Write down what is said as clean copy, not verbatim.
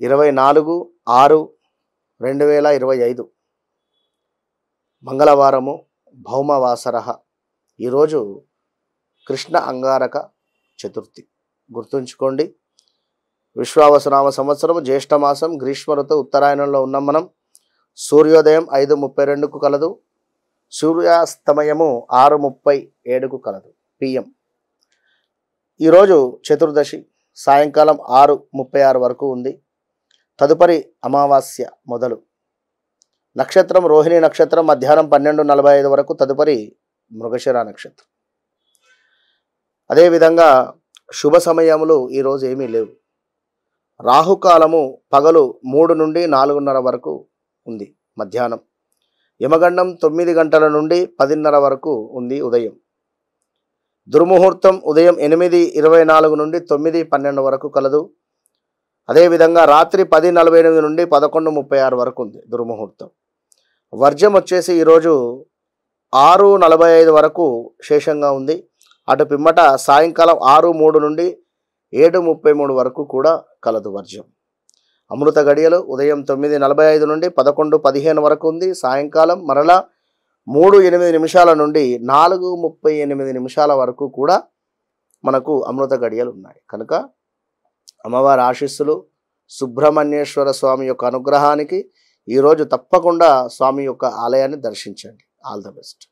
24/6/2025 మంగళవారము భౌమవాసరః. ఈరోజు కృష్ణ అంగారక చతుర్థి. గుర్తుంచుకోండి, విశ్వావసునామ సంవత్సరం జ్యేష్ఠమాసం గ్రీష్మ ఋతువు ఉత్తరాయణంలో ఉన్నాం మనం. సూర్యోదయం 5:32కు కలదు, సూర్యాస్తమయము 6:37కు కలదు PM. ఈరోజు చతుర్దశి సాయంకాలం 6:36 వరకు ఉంది. తదుపరి అమావాస్య మొదలు. నక్షత్రం రోహిణి నక్షత్రం మధ్యాహ్నం 12:45 వరకు, తదుపరి మృగశిర నక్షత్రం. అదేవిధంగా శుభ సమయములు ఈరోజు ఏమీ లేవు. రాహుకాలము పగలు 3 నుండి 4:30 వరకు ఉంది మధ్యాహ్నం. యమగండం 9 గంటల నుండి 10:30 వరకు ఉంది ఉదయం. దుర్ముహూర్తం ఉదయం 8:24 నుండి 9:12 వరకు కలదు. అదేవిధంగా రాత్రి 10:48 నుండి 11:36 వరకు ఉంది దుర్ముహూర్తం. వర్జం వచ్చేసి ఈరోజు 6:45 వరకు శేషంగా ఉంది. అటు పిమ్మట సాయంకాలం 6:03 నుండి 7:33 వరకు కూడా కలదు వర్జం. అమృత గడియలు ఉదయం 9:45 నుండి 11:15 వరకు ఉంది. సాయంకాలం మరలా 3:08 నుండి 4:38 వరకు కూడా మనకు అమృత గడియలు ఉన్నాయి. కనుక అమ్మవారి ఆశీస్సులు, సుబ్రహ్మణ్యేశ్వర స్వామి యొక్క అనుగ్రహానికి ఈరోజు తప్పకుండా స్వామి యొక్క ఆలయాన్ని దర్శించండి. All the best.